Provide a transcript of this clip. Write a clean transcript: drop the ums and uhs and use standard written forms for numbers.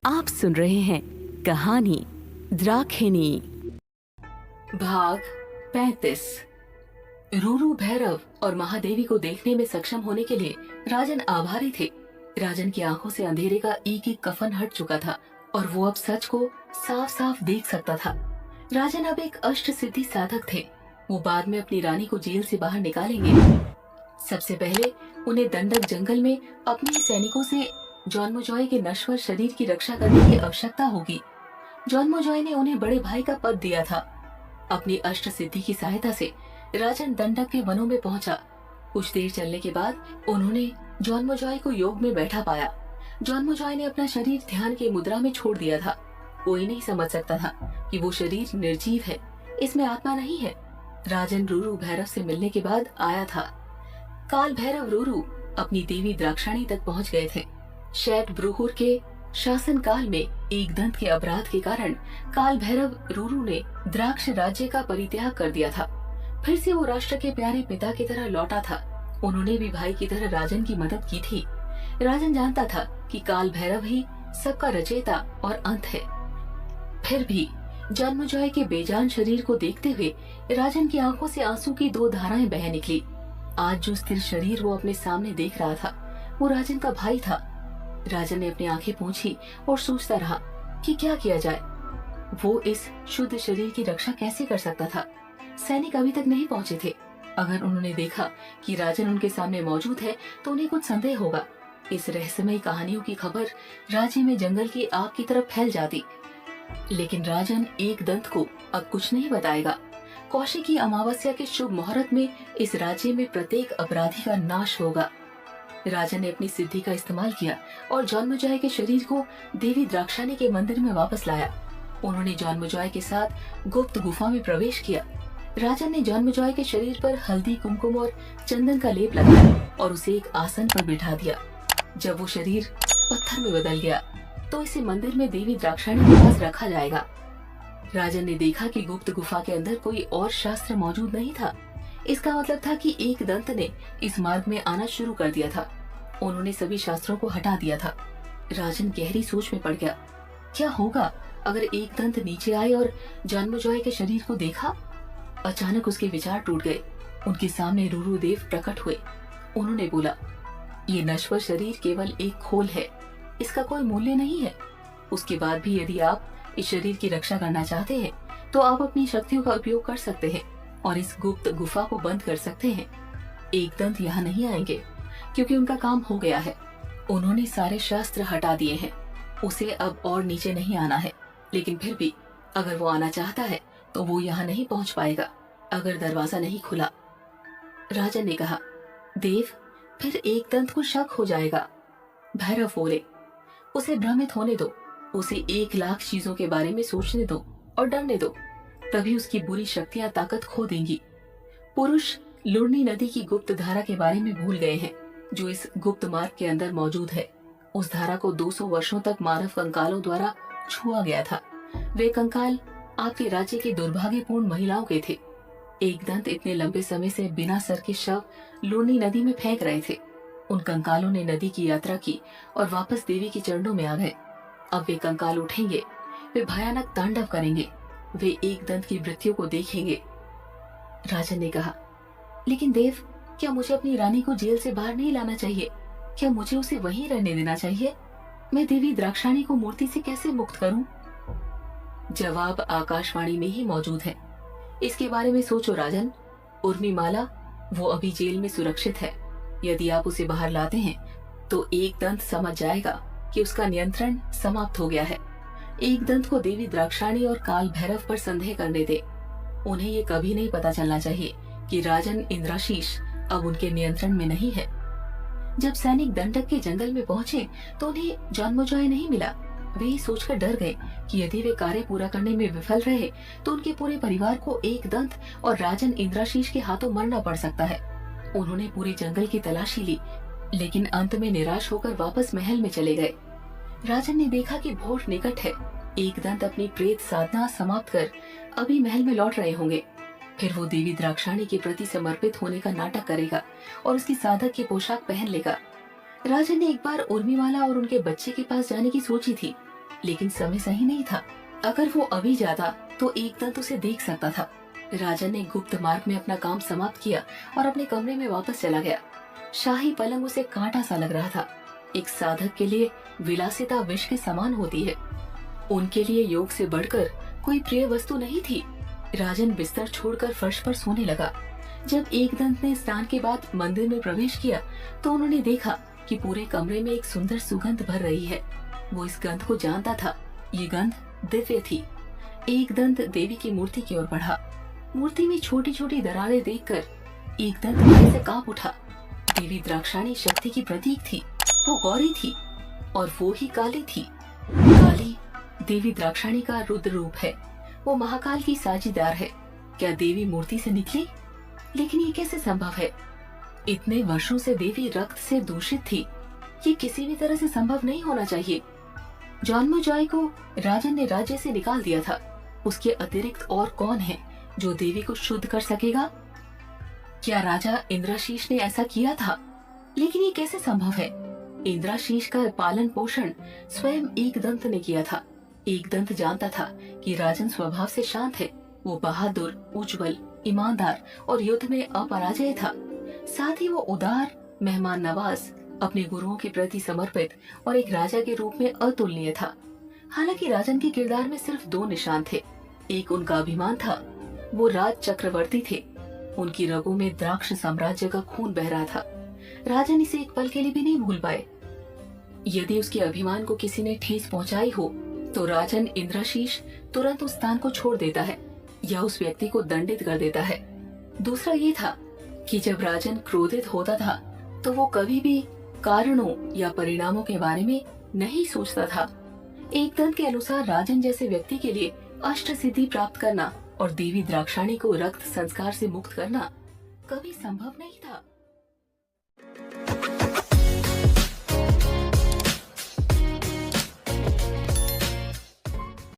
आप सुन रहे हैं कहानी द्राक्षिणी। भाग 35। रूरू भैरव और महादेवी को देखने में सक्षम होने के लिए राजन आभारी थे। राजन की आंखों से अंधेरे का एक एक कफन हट चुका था और वो अब सच को साफ साफ देख सकता था। राजन अब एक अष्ट सिद्धि साधक थे। वो बाद में अपनी रानी को जेल से बाहर निकालेंगे। सबसे पहले उन्हें दंडक जंगल में अपने सैनिकों से जॉनमोजॉय के नश्वर शरीर की रक्षा करने की आवश्यकता होगी। जॉनमोजॉय ने उन्हें बड़े भाई का पद दिया था। अपनी अष्ट सिद्धि की सहायता से राजन दंडक के वनों में पहुंचा। कुछ देर चलने के बाद उन्होंने जॉनमोजॉय को योग में बैठा पाया। जॉनमोजॉय ने अपना शरीर ध्यान की मुद्रा में छोड़ दिया था। कोई नहीं समझ सकता था कि वो शरीर निर्जीव है, इसमें आत्मा नहीं है। राजन रूरू भैरव से मिलने के बाद आया था। काल भैरव रूरू अपनी देवी द्राक्षाणी तक पहुंच गए थे। शैट ब्रूहुर के शासन काल में एक दंत के अपराध के कारण काल भैरव रूरू ने द्राक्ष राज्य का परित्याग कर दिया था। फिर से वो राष्ट्र के प्यारे पिता की तरह लौटा था। उन्होंने भी भाई की तरह राजन की मदद की थी। राजन जानता था कि काल भैरव ही सबका रचयिता और अंत है। फिर भी जन्मजॉय के बेजान शरीर को देखते हुए राजन की आंखों से आंसू की दो धाराएं बह निकली। आज जो स्थिर शरीर वो अपने सामने देख रहा था वो राजन का भाई था। राजन ने अपनी आंखें पोंछी और सोचता रहा कि क्या किया जाए। वो इस शुद्ध शरीर की रक्षा कैसे कर सकता था। सैनिक अभी तक नहीं पहुंचे थे। अगर उन्होंने देखा कि राजन उनके सामने मौजूद है तो उन्हें कुछ संदेह होगा। इस रहस्यमयी कहानियों की खबर राज्य में जंगल की आग की तरफ फैल जाती। लेकिन राजन एक दंत को अब कुछ नहीं बताएगा। कौशिकी अमावस्या के शुभ मुहूर्त में इस राज्य में प्रत्येक अपराधी का नाश होगा। राजन ने अपनी सिद्धि का इस्तेमाल किया और जॉनमोजॉय के शरीर को देवी द्राक्षाणी के मंदिर में वापस लाया। उन्होंने जॉनमोजॉय के साथ गुप्त गुफा में प्रवेश किया। राजन ने जॉनमोजॉय के शरीर पर हल्दी, कुमकुम और चंदन का लेप लगाया और उसे एक आसन पर बिठा दिया। जब वो शरीर पत्थर में बदल गया तो इसे मंदिर में देवी द्राक्षाणी के पास रखा जाएगा। राजन ने देखा कि गुप्त गुफा के अंदर कोई और शास्त्र मौजूद नहीं था। इसका मतलब था कि एक दंत ने इस मार्ग में आना शुरू कर दिया था। उन्होंने सभी शास्त्रों को हटा दिया था। राजन गहरी सोच में पड़ गया। क्या होगा अगर एक दंत नीचे आए और जन्मजॉय के शरीर को देखा? अचानक उसके विचार टूट गए। उनके सामने रूरू देव प्रकट हुए। उन्होंने बोला, ये नश्वर शरीर केवल एक खोल है, इसका कोई मूल्य नहीं है। उसके बाद भी यदि आप इस शरीर की रक्षा करना चाहते हैं तो आप अपनी शक्तियों का उपयोग कर सकते हैं और इस गुप्त गुफा को बंद कर सकते हैं। एक दंत यहाँ नहीं आएंगे क्योंकि उनका काम हो गया है। उन्होंने सारे शास्त्र हटा दिए हैं। उसे अब और नीचे नहीं आना है। लेकिन फिर भी अगर वो आना चाहता है तो वो यहाँ नहीं पहुँच पाएगा अगर दरवाजा नहीं खुला। राजन ने कहा, देव, फिर एक दंत को शक हो जाएगा। भैरव बोले, उसे भ्रमित होने दो। उसे 1,00,000 चीजों के बारे में सोचने दो और डरने दो, तभी उसकी बुरी शक्तियां ताकत खो देंगी। पुरुष लुड़नी नदी की गुप्त धारा के बारे में भूल गए हैं जो इस गुप्त मार्ग के अंदर मौजूद है। उस धारा को 200 वर्षों तक मानव कंकालों द्वारा छुआ गया था। वे कंकाल आपके राज्य की दुर्भाग्यपूर्ण महिलाओं के थे। एक दंत इतने लंबे समय से बिना सर के शव लुड़नी नदी में फेंक रहे थे। उन कंकालों ने नदी की यात्रा की और वापस देवी के चरणों में आ गए। अब वे कंकाल उठेंगे, वे भयानक तांडव करेंगे, वे एक दंत की मृत्यु को देखेंगे। राजन ने कहा, लेकिन देव, क्या मुझे अपनी रानी को जेल से बाहर नहीं लाना चाहिए? क्या मुझे उसे वहीं रहने देना चाहिए? मैं देवी द्राक्षाणी को मूर्ति से कैसे मुक्त करूं? जवाब आकाशवाणी में ही मौजूद है। इसके बारे में सोचो राजन। उर्मिमाला, वो अभी जेल में सुरक्षित है। यदि आप उसे बाहर लाते हैं तो एक दंत समझ जाएगा कि उसका नियंत्रण समाप्त हो गया है। एक दंत को देवी द्राक्षाणी और काल भैरव पर संदेह करने दे। उन्हें ये कभी नहीं पता चलना चाहिए कि राजन इंद्राशीष अब उनके नियंत्रण में नहीं है। जब सैनिक दंडक के जंगल में पहुंचे तो उन्हें जॉनमोजॉय नहीं मिला। वे ये सोचकर डर गए कि यदि वे कार्य पूरा करने में विफल रहे तो उनके पूरे परिवार को एक दंत और राजन इंद्राशीष के हाथों मरना पड़ सकता है। उन्होंने पूरे जंगल की तलाशी ली, लेकिन अंत में निराश होकर वापस महल में चले गए। राजन ने देखा कि भोर निकट है। एक दंत अपनी प्रेत साधना समाप्त कर अभी महल में लौट रहे होंगे। फिर वो देवी द्राक्षाणी के प्रति समर्पित होने का नाटक करेगा और उसकी साधक की पोशाक पहन लेगा। राजन ने एक बार उर्मिमाला और उनके बच्चे के पास जाने की सोची थी, लेकिन समय सही नहीं था। अगर वो अभी जाता तो एक दंत उसे देख सकता था। राजन ने गुप्त मार्ग में अपना काम समाप्त किया और अपने कमरे में वापस चला गया। शाही पलंग उसे कांटा सा लग रहा था। एक साधक के लिए विलासिता विष के समान होती है। उनके लिए योग से बढ़कर कोई प्रिय वस्तु नहीं थी। राजन बिस्तर छोड़कर फर्श पर सोने लगा। जब एक दंत ने स्नान के बाद मंदिर में प्रवेश किया तो उन्होंने देखा कि पूरे कमरे में एक सुंदर सुगंध भर रही है। वो इस गंध को जानता था। ये गंध दिव्य थी। एक दंत देवी की मूर्ति की ओर बढ़ा। मूर्ति में छोटी छोटी दरारें देखकर एक दंत भय से कांप उठा। देवी द्राक्षाणी शक्ति की प्रतीक थी। वो गौरी थी और वो ही काली थी। काली देवी द्राक्षाणी का रुद्र रूप है। वो महाकाल की साझीदार है। क्या देवी मूर्ति से निकली? लेकिन ये कैसे संभव है? इतने वर्षों से देवी रक्त से दूषित थी। ये किसी भी तरह से संभव नहीं होना चाहिए। जॉन जॉय को राजन ने राज्य से निकाल दिया था। उसके अतिरिक्त और कौन है जो देवी को शुद्ध कर सकेगा? क्या राजा इंद्राशीष ने ऐसा किया था? लेकिन ये कैसे संभव है? इंद्राशीष का पालन पोषण स्वयं एक दंत ने किया था। एक दंत जानता था कि राजन स्वभाव से शांत है। वो बहादुर, उज्जवल, ईमानदार और युद्ध में अपराजय था। साथ ही वो उदार, मेहमान नवाज, अपने गुरुओं के प्रति समर्पित और एक राजा के रूप में अतुलनीय था। हालांकि राजन के किरदार में सिर्फ दो निशान थे। एक उनका अभिमान था। वो राज चक्रवर्ती थे। उनकी रगों में द्राक्ष साम्राज्य का खून बह रहा था। राजन इसे एक पल के लिए भी नहीं भूल पाए। यदि उसके अभिमान को किसी ने ठेस पहुंचाई हो तो राजन इंद्राशीष तुरंत उस स्थान को छोड़ देता है या उस व्यक्ति को दंडित कर देता है। दूसरा ये था कि जब राजन क्रोधित होता था तो वो कभी भी कारणों या परिणामों के बारे में नहीं सोचता था। एक दंत के अनुसार राजन जैसे व्यक्ति के लिए अष्ट सिद्धि प्राप्त करना और देवी द्राक्षाणी को रक्त संस्कार से मुक्त करना कभी संभव नहीं था।